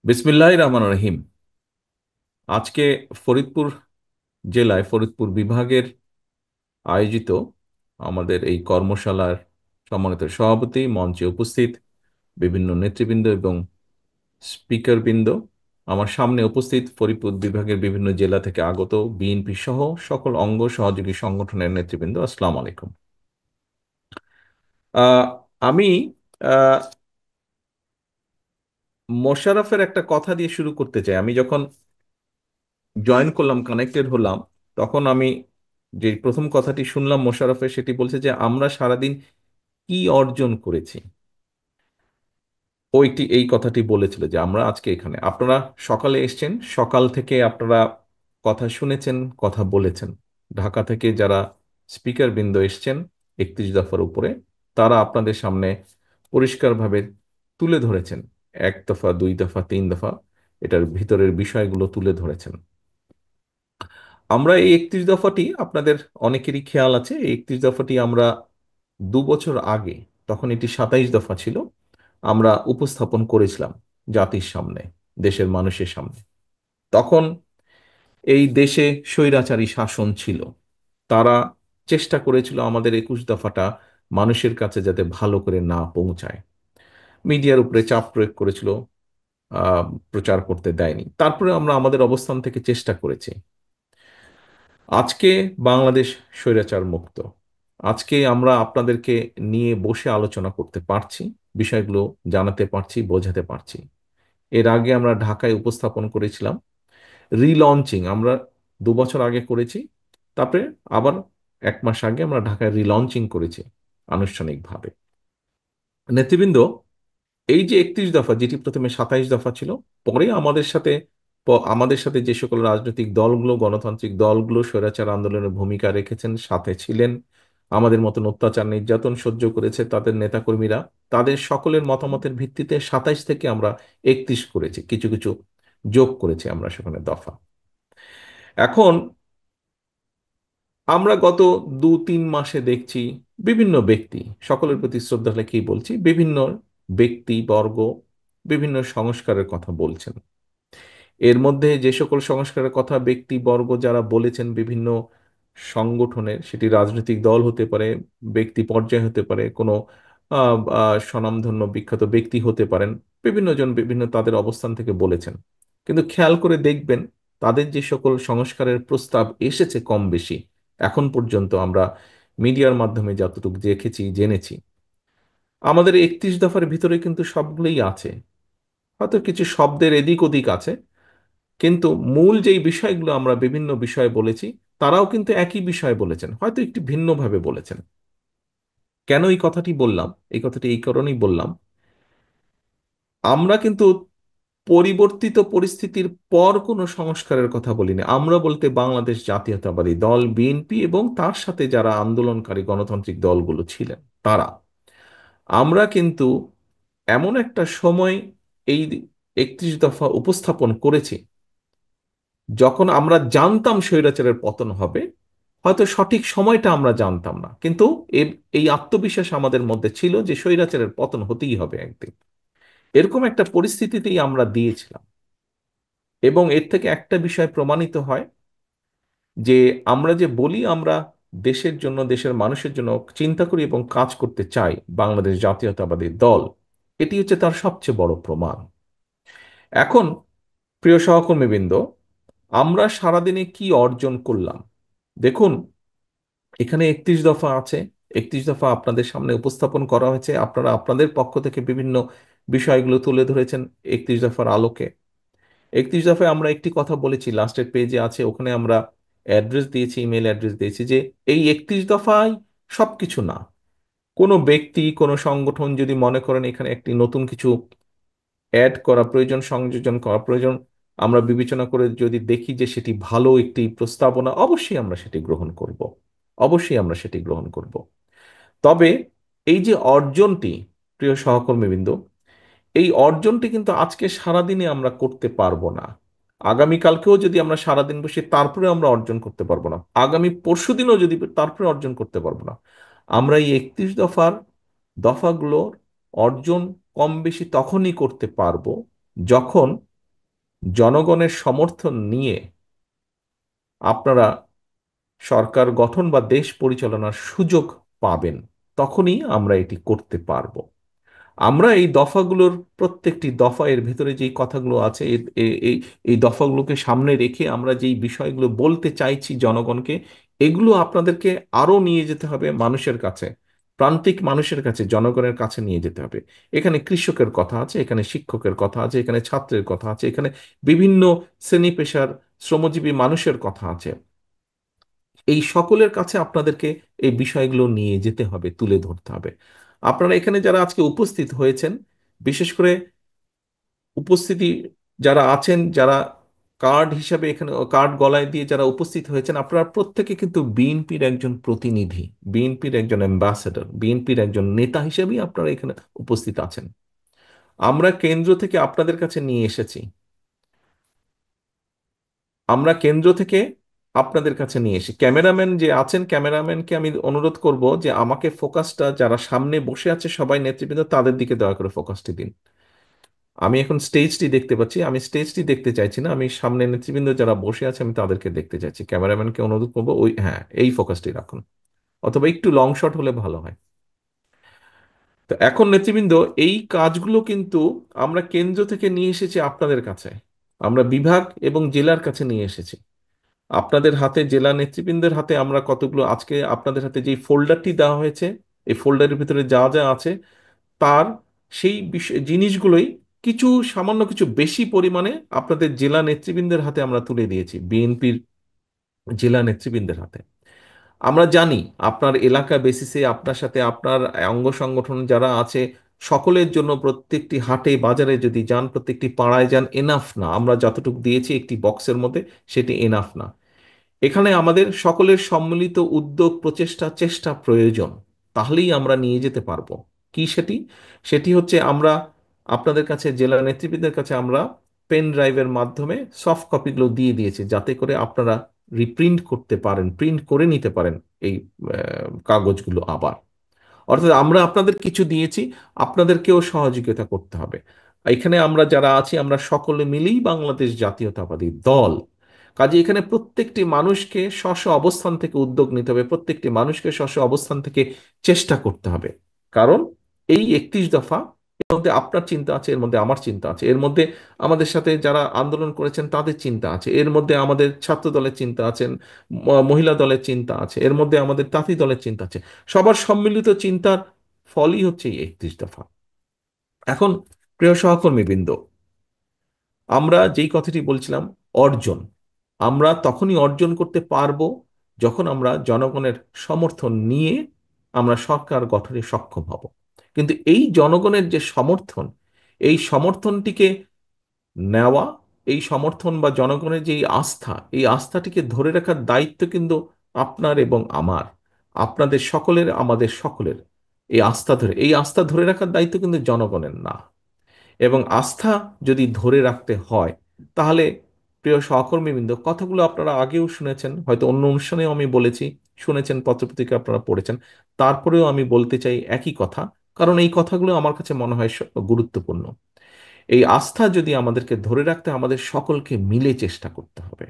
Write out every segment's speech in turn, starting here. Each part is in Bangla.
বিসমিল্লাহির রহমানির রহিম। আজকে ফরিদপুর জেলায় ফরিদপুর বিভাগের আয়োজিত আমাদের এই কর্মশালার সম্মানিত সভাপতি, মঞ্চে উপস্থিত বিভিন্ন নেতৃবৃন্দ এবং স্পিকারবৃন্দ, আমার সামনে উপস্থিত ফরিদপুর বিভাগের বিভিন্ন জেলা থেকে আগত বিএনপি সহ সকল অঙ্গ সহযোগী সংগঠনের নেতৃবৃন্দ, আসসালামু আলাইকুম। আহ, আমি আহ, মোশাররফের একটা কথা দিয়ে শুরু করতে চাই। আমি যখন জয়েন করলাম, কানেক্টেড হলাম, তখন আমি যে প্রথম কথাটি শুনলাম মোশাররফের, সেটি বলছে যে আমরা সারাদিন কি অর্জন করেছি। এই কথাটি বলেছিল যে আমরা আজকে এখানে, আপনারা সকালে এসেছেন, সকাল থেকে আপনারা কথা শুনেছেন, কথা বলেছেন। ঢাকা থেকে যারা স্পিকার বৃন্দ এসেছেন 31 দফার উপরে, তারা আপনাদের সামনে পরিষ্কারভাবে তুলে ধরেছেন, 1 দফা, 2 দফা, 3 দফা, এটার ভিতরের বিষয়গুলো তুলে ধরেছেন। আমরা এই 31 দফাটি, আপনাদের অনেকেরই খেয়াল আছে, এই 31 দফাটি আমরা 2 বছর আগে, তখন এটি 27 দফা ছিল, আমরা উপস্থাপন করেছিলাম জাতির সামনে, দেশের মানুষের সামনে। তখন এই দেশে স্বৈরাচারী শাসন ছিল। তারা চেষ্টা করেছিল আমাদের 21 দফাটা মানুষের কাছে যাতে ভালো করে না পৌঁছায়, মিডিয়ার উপরে চাপ প্রয়োগ করেছিল, আহ, প্রচার করতে দেয়নি। তারপরে আমরা আমাদের অবস্থান থেকে চেষ্টা করেছি। আজকে বাংলাদেশ স্বৈরাচার মুক্ত। আজকে আমরা আপনাদেরকে নিয়ে বসে আলোচনা করতে পারছি, বিষয়গুলো জানাতে পারছি, বোঝাতে পারছি। এর আগে আমরা ঢাকায় উপস্থাপন করেছিলাম রিলঞ্চিং, আমরা 2 বছর আগে করেছি। তারপরে আবার 1 মাস আগে আমরা ঢাকায় রিলঞ্চিং করেছি আনুষ্ঠানিকভাবে। নেতৃবৃন্দ, এই যে 31 দফা, যেটি প্রথমে 27 দফা ছিল, পরে আমাদের সাথে যে সকল রাজনৈতিক দলগুলো, গণতান্ত্রিক দলগুলো স্বৈরাচার আন্দোলনের ভূমিকা রেখেছেন, সাথে ছিলেন, আমাদের মতন অত্যাচার নির্যাতন সহ্য করেছে তাদের নেতাকর্মীরা, তাদের সকলের মতামতের ভিত্তিতে 27 থেকে আমরা 31 করেছি, কিছু কিছু যোগ করেছি আমরা সেখানে দফা। এখন আমরা গত 2-3 মাসে দেখছি বিভিন্ন ব্যক্তি, সকলের প্রতি শ্রদ্ধা রেখেই বলছি, বিভিন্ন ব্যক্তি বর্গ বিভিন্ন সংস্কারের কথা বলছেন। এর মধ্যে যে সকল সংস্কারের কথা ব্যক্তিবর্গ যারা বলেছেন, বিভিন্ন সংগঠনের, সেটি রাজনৈতিক দল হতে পারে, ব্যক্তি পর্যায়ে হতে পারে, কোনো স্বনামধন্য বিখ্যাত ব্যক্তি হতে পারেন, বিভিন্ন জন বিভিন্ন তাদের অবস্থান থেকে বলেছেন। কিন্তু খেয়াল করে দেখবেন, তাদের যে সকল সংস্কারের প্রস্তাব এসেছে কম বেশি, এখন পর্যন্ত আমরা মিডিয়ার মাধ্যমে যতটুকু দেখেছি, জেনেছি, আমাদের 31 দফার ভিতরে কিন্তু সবগুলোই আছে। হয়তো কিছু শব্দের এদিক ওদিক আছে, কিন্তু মূল যেই বিষয়গুলো আমরা বিভিন্ন বিষয়ে বলেছি, তারাও কিন্তু একই বিষয়ে বলেছেন, হয়তো একটু ভিন্নভাবে বলেছেন। কেন এই কথাটি বললাম? এই কথাটি এই কারণেই বললাম, আমরা কিন্তু পরিবর্তিত পরিস্থিতির পর কোনো সংস্কারের কথা বলিনি। আমরা বলতে বাংলাদেশ জাতীয়তাবাদী দল বিএনপি এবং তার সাথে যারা আন্দোলনকারী গণতান্ত্রিক দলগুলো ছিলেন, তারা, আমরা কিন্তু এমন একটা সময় এই 31 দফা উপস্থাপন করেছি যখন আমরা জানতাম স্বৈরাচারের পতন হবে। হয়তো সঠিক সময়টা আমরা জানতাম না, কিন্তু এই আত্মবিশ্বাস আমাদের মধ্যে ছিল যে স্বৈরাচারের পতন হতেই হবে একদিন। এরকম একটা পরিস্থিতিতেই আমরা দিয়েছিলাম। এবং এর থেকে একটা বিষয় প্রমাণিত হয় যে আমরা যে বলি আমরা দেশের জন্য, দেশের মানুষের জন্য চিন্তা করি এবং কাজ করতে চাই, বাংলাদেশ জাতীয়তাবাদী দল, এটি হচ্ছে তার সবচেয়ে বড় প্রমাণ। এখন প্রিয় সহকর্মীবৃন্দ, আমরা সারাদিনে কি অর্জন করলাম দেখুন। এখানে 31 দফা আছে, 31 দফা আপনাদের সামনে উপস্থাপন করা হয়েছে, আপনারা আপনাদের পক্ষ থেকে বিভিন্ন বিষয়গুলো তুলে ধরেছেন 31 দফার আলোকে। 31 দফায় আমরা একটি কথা বলেছি, লাস্টের পেজে আছে, ওখানে আমরা অ্যাড্রেস দিয়েছি, ইমেল অ্যাড্রেস দিয়েছি, যে এই 31 দফায় সবকিছু না। কোনো ব্যক্তি, কোনো সংগঠন যদি মনে করেন এখানে একটি নতুন কিছু অ্যাড করা প্রয়োজন, সংযোজন করা প্রয়োজন, আমরা বিবেচনা করে যদি দেখি যে সেটি ভালো একটি প্রস্তাবনা, অবশ্যই আমরা সেটি গ্রহণ করব। অবশ্যই আমরা সেটি গ্রহণ করব। তবে এই যে অর্জনটি, প্রিয় সহকর্মীবৃন্দ, এই অর্জনটি কিন্তু আজকে সারাদিনে আমরা করতে পারবো না। আগামীকালকেও যদি আমরা সারাদিন বসে, তারপরে আমরা অর্জন করতে পারবো না। আগামী পরশুদিনও যদি, তারপরে অর্জন করতে পারবো না। আমরা এই 31 দফার দফাগুলোর অর্জন কম বেশি তখনই করতে পারবো যখন জনগণের সমর্থন নিয়ে আপনারা সরকার গঠন বা দেশ পরিচালনার সুযোগ পাবেন, তখনই আমরা এটি করতে পারবো। আমরা এই দফাগুলোর প্রত্যেকটি দফা এর ভেতরে যেই কথাগুলো আছে এই এই দফাগুলোকে সামনে রেখে আমরা যেই বিষয়গুলো বলতে চাইছি জনগণকে, এগুলো আপনাদেরকে আরো নিয়ে যেতে হবে মানুষের কাছে, প্রান্তিক মানুষের কাছে, জনগণের কাছে নিয়ে যেতে হবে। এখানে কৃষকের কথা আছে, এখানে শিক্ষকের কথা আছে, এখানে ছাত্রের কথা আছে, এখানে বিভিন্ন শ্রেণী পেশার শ্রমজীবী মানুষের কথা আছে। এই সকলের কাছে আপনাদেরকে এই বিষয়গুলো নিয়ে যেতে হবে, তুলে ধরতে হবে। আপনারা এখানে যারা আজকে উপস্থিত হয়েছেন, বিশেষ করে উপস্থিতি যারা আছেন, যারা কার্ড হিসাবে এখানে কার্ড গলায় দিয়ে যারা উপস্থিত হয়েছেন, আপনারা প্রত্যেকে কিন্তু বিএনপির একজন প্রতিনিধি, বিএনপির একজন অ্যাম্বাসেডর, বিএনপির একজন নেতা হিসেবেই আপনারা এখানে উপস্থিত আছেন। আমরা কেন্দ্র থেকে আপনাদের কাছে নিয়ে এসেছি, আমরা কেন্দ্র থেকে আপনাদের কাছে নিয়ে এসে ক্যামেরাম্যান যে আছেন, ক্যামেরাম্যানকে আমি অনুরোধ করব যে আমাকে ফোকাসটা, যারা সামনে বসে আছে সবাই নেতৃবৃন্দ, তাদের দিকে দয়া করে ফোকাসটি দিন। আমি এখন স্টেজটি দেখতে পাচ্ছি, আমি স্টেজটি দেখতে চাইছি না, আমি সামনে নেতৃবৃন্দ যারা বসে আছে আমি তাদেরকে দেখতে চাইছি। ক্যামেরাম্যানকে অনুরোধ করবো ওই, হ্যাঁ, এই ফোকাসটি রাখুন, অথবা একটু লং শট হলে ভালো হয়। তো এখন নেতৃবৃন্দ, এই কাজগুলো কিন্তু আমরা কেন্দ্র থেকে নিয়ে এসেছি আপনাদের কাছে, আমরা বিভাগ এবং জেলার কাছে নিয়ে এসেছি। আপনাদের হাতে, জেলা নেতৃবৃন্দের হাতে আমরা কতগুলো, আজকে আপনাদের হাতে যেই ফোল্ডারটি দেওয়া হয়েছে, এই ফোল্ডারের ভিতরে যা যা আছে তার সেই বিষয় জিনিসগুলোই কিছু সামান্য কিছু বেশি পরিমাণে আপনাদের জেলা নেতৃবৃন্দের হাতে আমরা তুলে দিয়েছি, বিএনপির জেলা নেতৃবৃন্দের হাতে। আমরা জানি আপনার এলাকা বেসিসে আপনার সাথে আপনার অঙ্গ সংগঠন যারা আছে, সকলের জন্য প্রত্যেকটি হাটে বাজারে যদি যান, প্রত্যেকটি পাড়ায় যান, এনাফ না। আমরা যতটুকু দিয়েছি একটি বক্সের মধ্যে, সেটি এনাফ না। এখানে আমাদের সকলের সম্মিলিত উদ্যোগ, প্রচেষ্টা, চেষ্টা প্রয়োজন, তাহলেই আমরা নিয়ে যেতে পারবো। কি সেটি? সেটি হচ্ছে আমরা আপনাদের কাছে, জেলা নেতৃবৃন্দের কাছে আমরা পেন ড্রাইভের মাধ্যমে সফট কপিগুলো দিয়ে দিয়েছি, যাতে করে আপনারা রিপ্রিন্ট করতে পারেন, প্রিন্ট করে নিতে পারেন এই কাগজগুলো আবার। অর্থাৎ আমরা আপনাদের কিছু দিয়েছি, আপনাদেরকেও সহযোগিতা করতে হবে। এখানে আমরা যারা আছি, আমরা সকলে মিলেই বাংলাদেশ জাতীয়তাবাদী দল। কাজে এখানে প্রত্যেকটি মানুষকে স্ব স্ব অবস্থান থেকে উদ্যোগ নিতে হবে, প্রত্যেকটি মানুষকে স্ব স্ব অবস্থান থেকে চেষ্টা করতে হবে। কারণ এই 31 দফা, এর মধ্যে আপনার চিন্তা আছে, এর মধ্যে আমার চিন্তা আছে, এর মধ্যে আমাদের সাথে যারা আন্দোলন করেছেন তাদের চিন্তা আছে, এর মধ্যে আমাদের ছাত্র দলের চিন্তা আছেন, মহিলা দলের চিন্তা আছে, এর মধ্যে আমাদের তাঁতি দলের চিন্তা আছে। সবার সম্মিলিত চিন্তার ফলই হচ্ছে এই 31 দফা। এখন প্রিয় সহকর্মীবৃন্দ, আমরা যেই কথাটি বলছিলাম, অর্জন, আমরা তখনই অর্জন করতে পারবো যখন আমরা জনগণের সমর্থন নিয়ে আমরা সরকার গঠনে সক্ষম হব। কিন্তু এই জনগণের যে সমর্থন, এই সমর্থনটিকে নেওয়া, এই সমর্থন বা জনগণের যে এই আস্থা, এই আস্থাটিকে ধরে রাখার দায়িত্ব কিন্তু আপনার এবং আমার, আপনাদের সকলের, আমাদের সকলের। এই আস্থা ধরে রাখার দায়িত্ব কিন্তু জনগণের না। এবং আস্থা যদি ধরে রাখতে হয়, তাহলে প্রিয় সহকর্মীবৃন্দ, কথাগুলো আপনারা আগেও শুনেছেন, হয়তো অন্য অনুষ্ঠানেও আমি বলেছি, শুনেছেন, পত্রপত্রিকা আপনারা পড়েছেন, তারপরেও আমি বলতে চাই একই কথা, কারণ এই কথাগুলো আমার কাছে মনে হয় গুরুত্বপূর্ণ। এই আস্থা যদি আমাদেরকে ধরে রাখতে, আমাদের সকলকে মিলে চেষ্টা করতে হবে।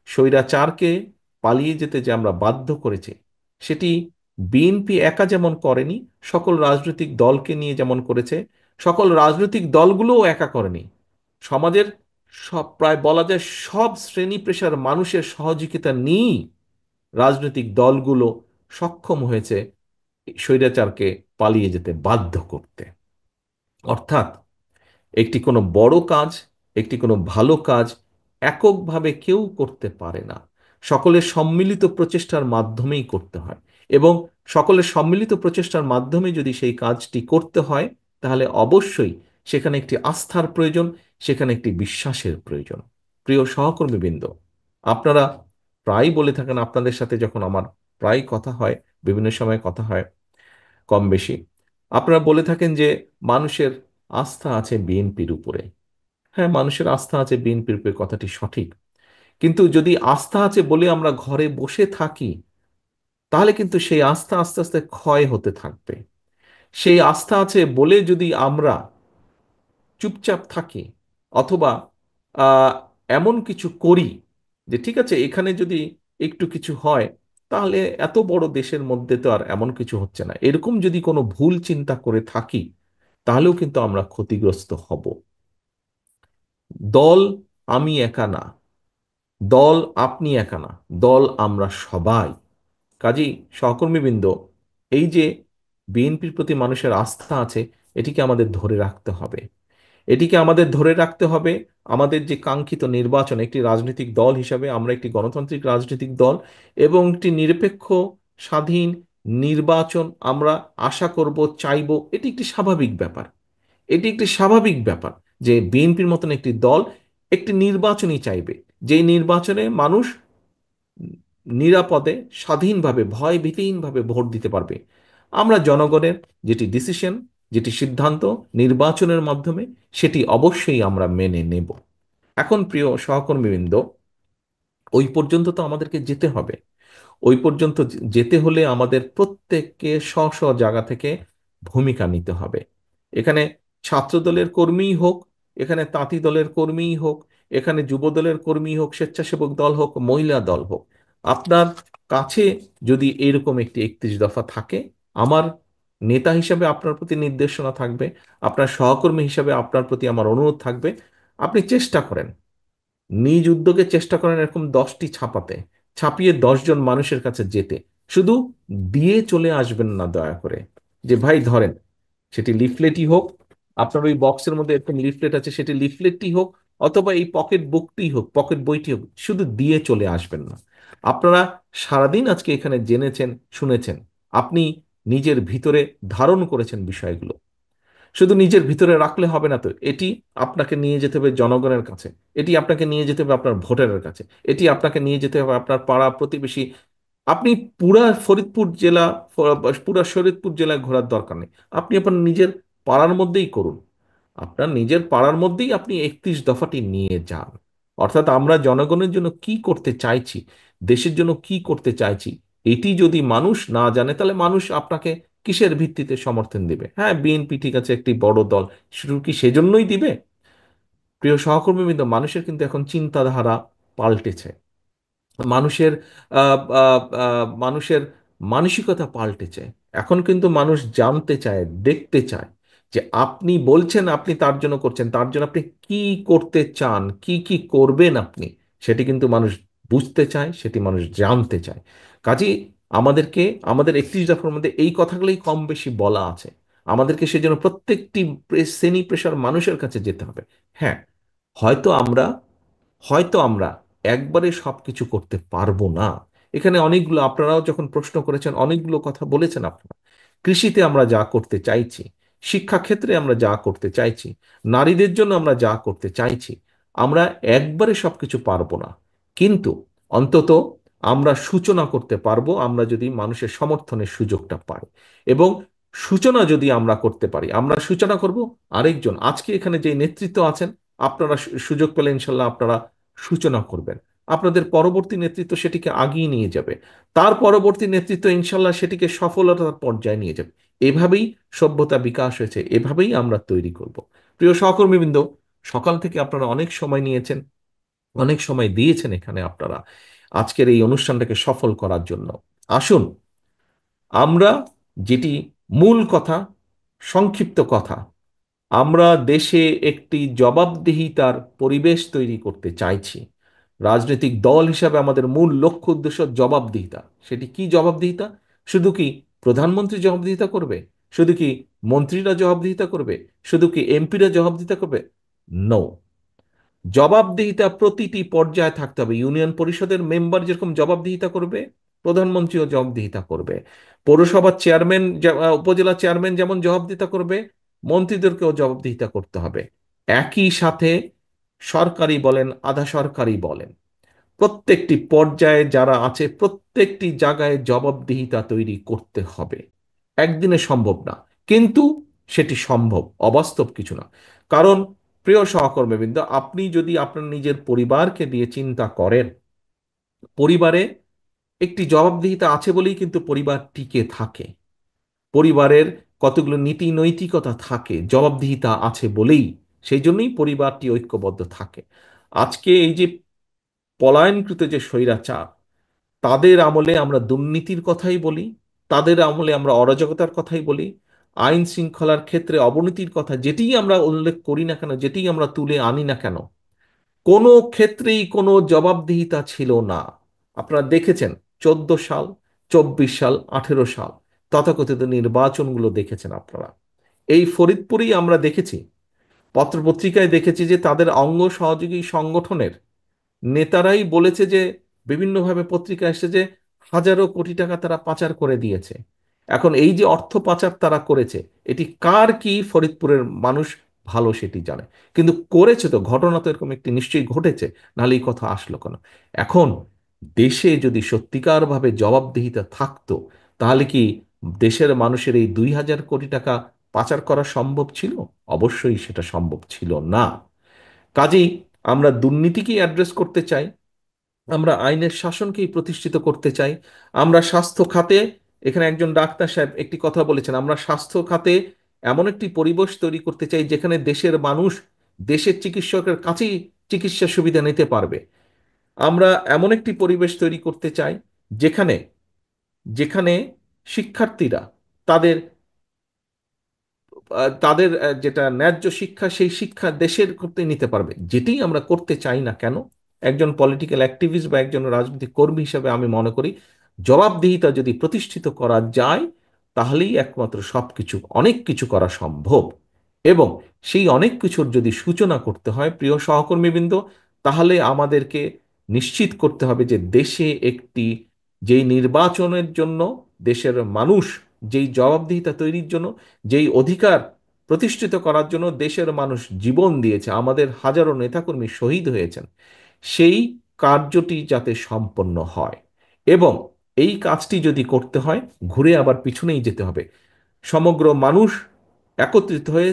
স্বৈরাচারকে পালিয়ে যেতে যে আমরা বাধ্য করেছি, সেটি বিএনপি একা যেমন করেনি, সকল রাজনৈতিক দলকে নিয়ে যেমন করেছে, সকল রাজনৈতিক দলগুলোও একা করেনি। সমাজের সব, প্রায় বলা যায় সব শ্রেণী পেশার মানুষের সহযোগিতা নিয়েই রাজনৈতিক দলগুলো সক্ষম হয়েছে স্বৈরাচারকে পালিয়ে যেতে বাধ্য করতে। অর্থাৎ একটি কোনো বড় কাজ, একটি কোনো ভালো কাজ এককভাবে কেউ করতে পারে না, সকলের সম্মিলিত প্রচেষ্টার মাধ্যমেই করতে হয়। এবং সকলের সম্মিলিত প্রচেষ্টার মাধ্যমে যদি সেই কাজটি করতে হয়, তাহলে অবশ্যই সেখানে একটি আস্থার প্রয়োজন, সেখানে একটি বিশ্বাসের প্রয়োজন। প্রিয় সহকর্মীবৃন্দ, আপনারা প্রায় বলে থাকেন, আপনাদের সাথে যখন আমার প্রায় কথা হয়, বিভিন্ন সময় কথা হয় কম বেশি, আপনারা বলে থাকেন যে মানুষের আস্থা আছে বিএনপির উপরে। হ্যাঁ, মানুষের আস্থা আছে বিএনপির উপরে, কথাটি সঠিক। কিন্তু যদি আস্থা আছে বলে আমরা ঘরে বসে থাকি, তাহলে কিন্তু সেই আস্থা আস্তে আস্তে ক্ষয় হতে থাকবে। সেই আস্থা আছে বলে যদি আমরা চুপচাপ থাকি, অথবা আহ, এমন কিছু করি যে ঠিক আছে, এখানে যদি একটু কিছু হয় তাহলে এত বড় দেশের মধ্যে তো আর এমন কিছু হচ্ছে না, এরকম যদি কোনো ভুল চিন্তা করে থাকি তাহলেও কিন্তু আমরা ক্ষতিগ্রস্ত হব। দল আমি একা না, দল আপনি একা না, দল আমরা সবাই। কাজেই সহকর্মীবৃন্দ, এই যে বিএনপির প্রতি মানুষের আস্থা আছে, এটিকে আমাদের ধরে রাখতে হবে। এটিকে আমাদের ধরে রাখতে হবে। আমাদের যে কাঙ্ক্ষিত নির্বাচন, একটি রাজনৈতিক দল হিসাবে আমরা একটি গণতান্ত্রিক রাজনৈতিক দল, এবং একটি নিরপেক্ষ স্বাধীন নির্বাচন আমরা আশা করব, চাইব। এটি একটি স্বাভাবিক ব্যাপার। এটি একটি স্বাভাবিক ব্যাপার যে বিএনপির মতন একটি দল একটি নির্বাচনই চাইবে, যেই নির্বাচনে মানুষ নিরাপদে স্বাধীনভাবে ভয় ভীতিহীনভাবে ভোট দিতে পারবে। আমরা জনগণের যেটি ডিসিশন, যেটি সিদ্ধান্ত নির্বাচনের মাধ্যমে, সেটি অবশ্যই আমরা মেনে নেব। এখন প্রিয় সহকর্মীবৃন্দ, ওই পর্যন্ত তো আমাদেরকে যেতে হবে। ওই পর্যন্ত যেতে হলে আমাদের প্রত্যেককে স্ব স্ব জায়গা থেকে ভূমিকা নিতে হবে। এখানে ছাত্র দলের কর্মীই হোক, এখানে তাঁতি দলের কর্মীই হোক, এখানে যুব দলের কর্মী হোক, স্বেচ্ছাসেবক দল হোক, মহিলা দল হোক, আপনার কাছে যদি এরকম একটি 31 দফা থাকে, আমার নেতা হিসাবে আপনার প্রতি নির্দেশনা থাকবে, আপনার সহকর্মী হিসাবে আপনার প্রতি আমার অনুরোধ থাকবে, আপনি চেষ্টা করেন, নিজ উদ্যোগে চেষ্টা করেন এরকম 10টি ছাপাতে, ছাপিয়ে 10 জন মানুষের কাছে যেতে। শুধু দিয়ে চলে আসবেন না দয়া করে, যে ভাই ধরেন, সেটি লিফলেটই হোক, আপনার ওই বক্সের মধ্যে এরকম লিফলেট আছে, সেটি লিফলেটই হোক, অথবা এই পকেট বুকটি হোক, পকেট বইটি হোক, শুধু দিয়ে চলে আসবেন না। আপনারা সারাদিন আজকে এখানে জেনেছেন, শুনেছেন, আপনি নিজের ভিতরে ধারণ করেছেন বিষয়গুলো। শুধু নিজের ভিতরে রাখলে হবে না তো, এটি আপনাকে নিয়ে যেতে হবে জনগণের কাছে, এটি আপনাকে নিয়ে যেতে হবে আপনার ভোটারের কাছে, এটি আপনাকে নিয়ে যেতে হবে আপনার পাড়া প্রতিবেশী। আপনি পুরা ফরিদপুর জেলা, পুরা শরীয়তপুর জেলায় ঘোরার দরকার নেই, আপনি আপনার নিজের পাড়ার মধ্যেই করুন। আপনার নিজের পাড়ার মধ্যেই আপনি 31 দফাটি নিয়ে যান। অর্থাৎ আমরা জনগণের জন্য কি করতে চাইছি, দেশের জন্য কি করতে চাইছি, এটি যদি মানুষ না জানে তাহলে মানুষ আপনাকে কিসের ভিত্তিতে সমর্থন দিবে? হ্যাঁ, বিএনপি ঠিক আছে একটি বড় দল, শুধু কি সেজন্যই দিবে? প্রিয় সহকর্মীবৃন্দ, মানুষের কিন্তু এখন চিন্তাধারা পাল্টেছে। মানুষের মানুষের মানসিকতা পাল্টেছে। এখন কিন্তু মানুষ জানতে চায়, দেখতে চায় যে আপনি বলছেন আপনি তার জন্য করছেন, তার জন্য আপনি কি করতে চান, কি কি করবেন আপনি, সেটি কিন্তু মানুষ বুঝতে চায়, সেটি মানুষ জানতে চায়। কাজেই আমাদেরকে, আমাদের 31 দফার মধ্যে এই কথাগুলোই কম বেশি বলা আছে। আমাদেরকে সেজন্য প্রত্যেকটি শ্রেণী পেশার মানুষের কাছে যেতে হবে। হ্যাঁ, হয়তো আমরা হয়তো আমরা একবারে সবকিছু করতে পারবো না। এখানে অনেকগুলো, আপনারাও যখন প্রশ্ন করেছেন অনেকগুলো কথা বলেছেন আপনারা। কৃষিতে আমরা যা করতে চাইছি, শিক্ষাক্ষেত্রে আমরা যা করতে চাইছি, নারীদের জন্য আমরা যা করতে চাইছি, আমরা একবারে সবকিছু পারবো না। কিন্তু অন্তত আমরা সূচনা করতে পারবো, আমরা যদি মানুষের সমর্থনের সুযোগটা পাই। এবং সূচনা যদি আমরা করতে পারি, আমরা সূচনা করব। আরেকজন আজকে এখানে যে নেতৃত্ব আছেন, আপনারা সুযোগ পেলে ইনশাল্লাহ আপনারা সূচনা করবেন। আপনাদের পরবর্তী নেতৃত্ব সেটিকে আগিয়ে নিয়ে যাবে। তার পরবর্তী নেতৃত্ব ইনশাল্লাহ সেটিকে সফলতার পর্যায়ে নিয়ে যাবে। এভাবেই সভ্যতা বিকাশ হয়েছে, এভাবেই আমরা তৈরি করব। প্রিয় সহকর্মীবৃন্দ, সকাল থেকে আপনারা অনেক সময় নিয়েছেন, অনেক সময় দিয়েছেন এখানে আপনারা আজকের এই অনুষ্ঠানটাকে সফল করার জন্য। আসুন আমরা যেটি মূল কথা, সংক্ষিপ্ত কথা, আমরা দেশে একটি জবাবদিহিতার পরিবেশ তৈরি করতে চাইছি। রাজনৈতিক দল হিসাবে আমাদের মূল লক্ষ্য উদ্দেশ্য জবাবদিহিতা। সেটি কি জবাবদিহিতা? শুধু কি প্রধানমন্ত্রী জবাবদিহিতা করবে? শুধু কি মন্ত্রীরা জবাবদিহিতা করবে? শুধু কি এমপিরা জবাবদিহিতা করবে? নো। জবাবদিহিতা প্রতিটি পর্যায়ে থাকতে হবে। ইউনিয়ন পরিষদের মেম্বার যেরকম জবাবদিহিতা করবে, প্রধানমন্ত্রীও জবাবদিহিতা করবে। পৌরসভার চেয়ারম্যান, উপজেলা চেয়ারম্যান যেমন জবাবদিহিতা করবে, মন্ত্রীদেরকেও জবাবদিহিতা করতে হবে। একই সাথে সরকারি বলেন, আধা সরকারি বলেন, প্রত্যেকটি পর্যায়ে যারা আছে প্রত্যেকটি জায়গায় জবাবদিহিতা তৈরি করতে হবে। একদিনে সম্ভব না, কিন্তু সেটি সম্ভব, অবাস্তব কিছু না। কারণ প্রিয় সহকর্মীবৃন্দ, আপনি যদি আপনার নিজের পরিবারকে দিয়ে চিন্তা করেন, পরিবারে একটি জবাবদিহিতা আছে বলেই কিন্তু পরিবার টিকে থাকে। পরিবারের কতগুলো নীতি নৈতিকতা থাকে, জবাবদিহিতা আছে বলেই, সেই জন্যই পরিবারটি ঐক্যবদ্ধ থাকে। আজকে এই যে পলায়নকৃত যে স্বৈরাচার, তাদের আমলে আমরা দুর্নীতির কথাই বলি, তাদের আমলে আমরা অরাজকতার কথাই বলি, আইন শৃঙ্খলার ক্ষেত্রে অবনতির কথা যেটিই আমরা উল্লেখ করি না কেন, যেটিই আমরা তুলে আনি না কেন, কোনো ক্ষেত্রেই কোনো জবাবদিহিতা ছিল না। আপনারা দেখেছেন 14 সাল, 24 সাল, 18 সাল, তথাকথিত নির্বাচনগুলো দেখেছেন আপনারা। এই ফরিদপুরেই আমরা দেখেছি, পত্রপত্রিকায় দেখেছি যে তাদের অঙ্গ সহযোগী সংগঠনের নেতারাই বলেছে যে, বিভিন্নভাবে পত্রিকা এসেছে যে হাজারো কোটি টাকা তারা পাচার করে দিয়েছে। এখন এই যে অর্থ পাচার তারা করেছে, এটি কার কি ফরিদপুরের মানুষ ভালো সেটি জানে। কিন্তু করেছে তো, ঘটনা তো এরকম একটি নিশ্চয়ই ঘটেছে, নাহলে এই কথা আসলো কেন? এখন দেশে যদি সত্যিকার ভাবে জবাবদিহিতা থাকতো, তাহলে কি দেশের মানুষের এই 2,000 কোটি টাকা পাচার করা সম্ভব ছিল? অবশ্যই সেটা সম্ভব ছিল না। কাজেই আমরা দুর্নীতিকেই অ্যাড্রেস করতে চাই, আমরা আইনের শাসনকেই প্রতিষ্ঠিত করতে চাই। আমরা স্বাস্থ্য খাতে, এখানে একজন ডাক্তার সাহেব একটি কথা বলেছেন, আমরা স্বাস্থ্য খাতে এমন একটি পরিবেশ তৈরি করতে চাই যেখানে দেশের মানুষ দেশের চিকিৎসকের কাছেই চিকিৎসা সুবিধা নিতে পারবে। আমরা এমন একটি পরিবেশ তৈরি করতে চাই যেখানে যেখানে শিক্ষার্থীরা তাদের তাদের যেটা ন্যায্য শিক্ষা, সেই শিক্ষা দেশের করতে নিতে পারবে। যেটি আমরা করতে চাই না কেন, একজন পলিটিক্যাল অ্যাক্টিভিস্ট বা একজন রাজনৈতিক কর্মী হিসেবে আমি মনে করি, জবাবদিহিতা যদি প্রতিষ্ঠিত করা যায়, তাহলেই একমাত্র সবকিছু, অনেক কিছু করা সম্ভব। এবং সেই অনেক কিছুর যদি সূচনা করতে হয়, প্রিয় সহকর্মীবৃন্দ, তাহলে আমাদেরকে নিশ্চিত করতে হবে যে দেশে একটি, যেই নির্বাচনের জন্য দেশের মানুষ, যেই জবাবদিহিতা তৈরির জন্য, যেই অধিকার প্রতিষ্ঠিত করার জন্য দেশের মানুষ জীবন দিয়েছে, আমাদের হাজারো নেতাকর্মী শহীদ হয়েছেন, সেই কার্যটি যাতে সম্পন্ন হয়। এবং এই কাজটি যদি করতে হয়, ঘুরে আবার পিছনেই যেতে হবে। সমগ্র মানুষ একত্রিত হয়ে,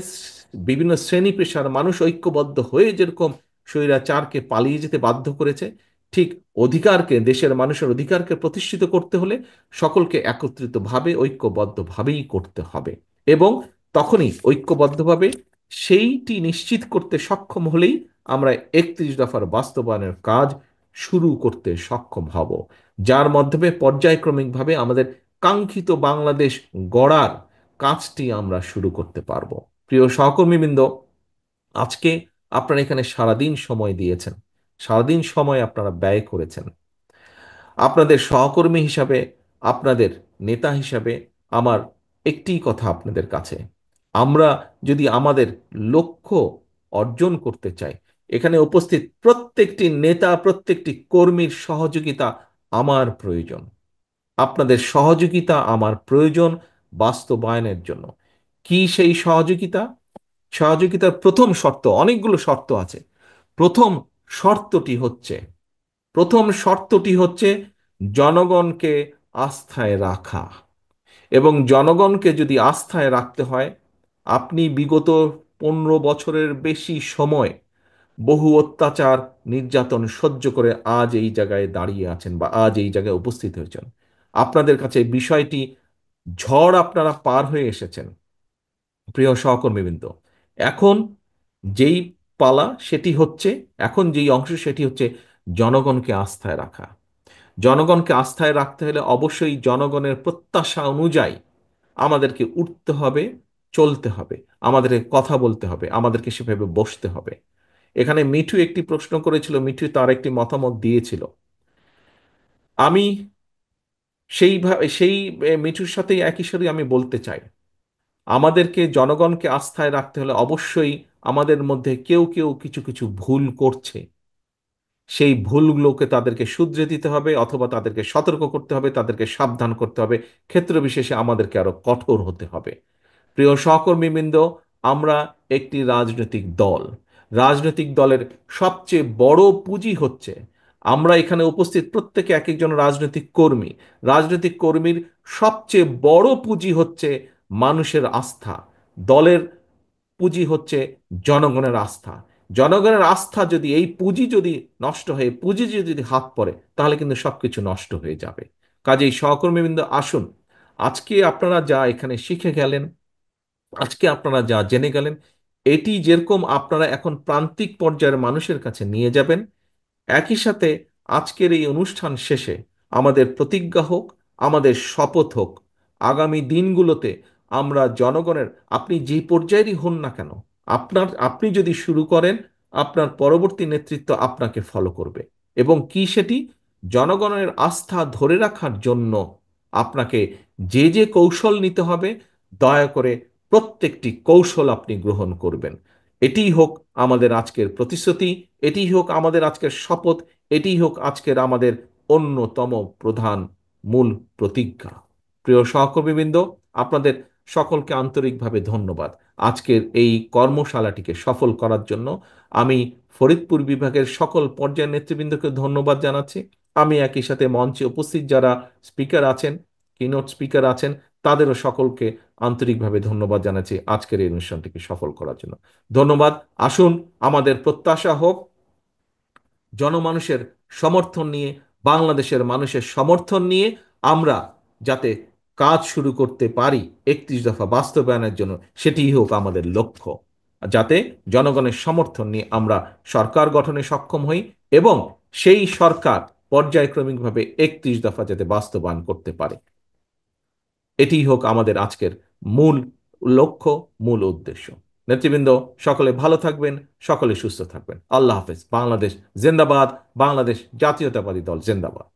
বিভিন্ন শ্রেণী পেশার মানুষ ঐক্যবদ্ধ হয়ে যেরকম স্বৈরাচারকে পালিয়ে যেতে বাধ্য করেছে, ঠিক অধিকারকে, দেশের মানুষের অধিকারকে প্রতিষ্ঠিত করতে হলে সকলকে একত্রিতভাবে ঐক্যবদ্ধভাবেই করতে হবে। এবং তখনই ঐক্যবদ্ধভাবে সেইটি নিশ্চিত করতে সক্ষম হলেই আমরা 31 দফার বাস্তবায়নের কাজ শুরু করতে সক্ষম হব, যার মাধ্যমে পর্যায়ক্রমিকভাবে আমাদের কাঙ্ক্ষিত বাংলাদেশ গড়ার কাজটি আমরা শুরু করতে পারবো। প্রিয় সহকর্মীবৃন্দ, আজকে আপনারা এখানে সারাদিন সময় দিয়েছেন, সারাদিন সময় আপনারা ব্যয় করেছেন। আপনাদের সহকর্মী হিসাবে, আপনাদের নেতা হিসাবে আমার একটিই কথা আপনাদের কাছে, আমরা যদি আমাদের লক্ষ্য অর্জন করতে চাই, এখানে উপস্থিত প্রত্যেকটি নেতা, প্রত্যেকটি কর্মীর সহযোগিতা আমার প্রয়োজন। আপনাদের সহযোগিতা আমার প্রয়োজন বাস্তবায়নের জন্য। কি সেই সহযোগিতা? সহযোগিতার প্রথম শর্ত, অনেকগুলো শর্ত আছে। প্রথম শর্তটি হচ্ছে প্রথম শর্তটি হচ্ছে জনগণকে আস্থায় রাখা। এবং জনগণকে যদি আস্থায় রাখতে হয়, আপনি বিগত 15 বছরের বেশি সময় বহু অত্যাচার, নির্যাতন সহ্য করে আজ এই জায়গায় দাঁড়িয়ে আছেন বা আজ এই জায়গায় উপস্থিত হয়েছেন। আপনাদের কাছে বিষয়টি, ঝড় আপনারা পার হয়ে এসেছেন। প্রিয় সহকর্মীবৃন্দ, এখন যেই পালা সেটি হচ্ছে, এখন যেই অংশ সেটি হচ্ছে জনগণকে আস্থায় রাখা। জনগণকে আস্থায় রাখতে হলে অবশ্যই জনগণের প্রত্যাশা অনুযায়ী আমাদেরকে উঠতে হবে, চলতে হবে, আমাদেরকে কথা বলতে হবে, আমাদেরকে সেভাবে বসতে হবে। এখানে মিঠু একটি প্রশ্ন করেছিল, মিঠু তার একটি মতামত দিয়েছিল। আমি সেই মিঠুর সাথেই একই সাথে আমি বলতে চাই, আমাদেরকে জনগণকে আস্থায় রাখতে হলে অবশ্যই আমাদের মধ্যে কেউ কেউ কিছু কিছু ভুল করছে, সেই ভুলগুলোকে তাদেরকে শুধরে দিতে হবে, অথবা তাদেরকে সতর্ক করতে হবে, তাদেরকে সাবধান করতে হবে, ক্ষেত্র বিশেষে আমাদেরকে আরো কঠোর হতে হবে। প্রিয় সহকর্মীবৃন্দ, আমরা একটি রাজনৈতিক দল। রাজনৈতিক দলের সবচেয়ে বড় পুঁজি হচ্ছে, আমরা এখানে উপস্থিত প্রত্যেকে এক একজন রাজনৈতিক কর্মী। রাজনৈতিক কর্মীর সবচেয়ে বড় পুঁজি হচ্ছে মানুষের আস্থা। দলের পুঁজি হচ্ছে জনগণের আস্থা। জনগণের আস্থা যদি, এই পুঁজি যদি নষ্ট হয়ে, পুঁজি যদি হাত পড়ে, তাহলে কিন্তু সবকিছু নষ্ট হয়ে যাবে। কাজেই সহকর্মীবৃন্দ, আসুন, আজকে আপনারা যা এখানে শিখে গেলেন, আজকে আপনারা যা জেনে গেলেন, এটি যেরকম আপনারা এখন প্রান্তিক পর্যায়ের মানুষের কাছে নিয়ে যাবেন, একই সাথে আজকের এই অনুষ্ঠান শেষে আমাদের প্রতিজ্ঞা হোক, আমাদের শপথ হোক, আগামী দিনগুলোতে আমরা জনগণের, আপনি যে পর্যায়েরই হন না কেন, আপনি যদি শুরু করেন, আপনার পরবর্তী নেতৃত্ব আপনাকে ফলো করবে। এবং কি সেটি, জনগণের আস্থা ধরে রাখার জন্য আপনাকে যে যে কৌশল নিতে হবে, দয়া করে প্রত্যেকটি কৌশল আপনি গ্রহণ করবেন। এটিই হোক আমাদের আজকের প্রতিশ্রুতি, এটিই হোক আমাদের আজকের শপথ, এটিই হোক আজকের আমাদের অন্যতম প্রধান মূল প্রতিজ্ঞা। প্রিয় সহকর্মীবৃন্দ, আপনাদের সকলকে আন্তরিকভাবে ধন্যবাদ আজকের এই কর্মশালাটিকে সফল করার জন্য। আমি ফরিদপুর বিভাগের সকল পর্যায়ের নেতৃবৃন্দকে ধন্যবাদ জানাচ্ছি। আমি একই সাথে মঞ্চে উপস্থিত যারা স্পিকার আছেন, কিনোট স্পিকার আছেন, তাদেরও সকলকে আন্তরিকভাবে ধন্যবাদ জানাচ্ছি আজকের এই অনুষ্ঠানটিকে সফল করার জন্য। ধন্যবাদ। আসুন, আমাদের প্রত্যাশা হোক জনমানুষের সমর্থন নিয়ে, বাংলাদেশের মানুষের সমর্থন নিয়ে আমরা যাতে কাজ শুরু করতে পারি 31 দফা বাস্তবায়নের জন্য, সেটিই হোক আমাদের লক্ষ্য। যাতে জনগণের সমর্থন নিয়ে আমরা সরকার গঠনে সক্ষম হই এবং সেই সরকার পর্যায়ক্রমিকভাবে 31 দফা যাতে বাস্তবায়ন করতে পারে, এটিই হোক আমাদের আজকের মূল লক্ষ্য, মূল উদ্দেশ্য। নেতৃবৃন্দ, সকলে ভালো থাকবেন, সকলে সুস্থ থাকবেন। আল্লাহ হাফেজ। বাংলাদেশ জিন্দাবাদ। বাংলাদেশ জাতীয়তাবাদী দল জিন্দাবাদ।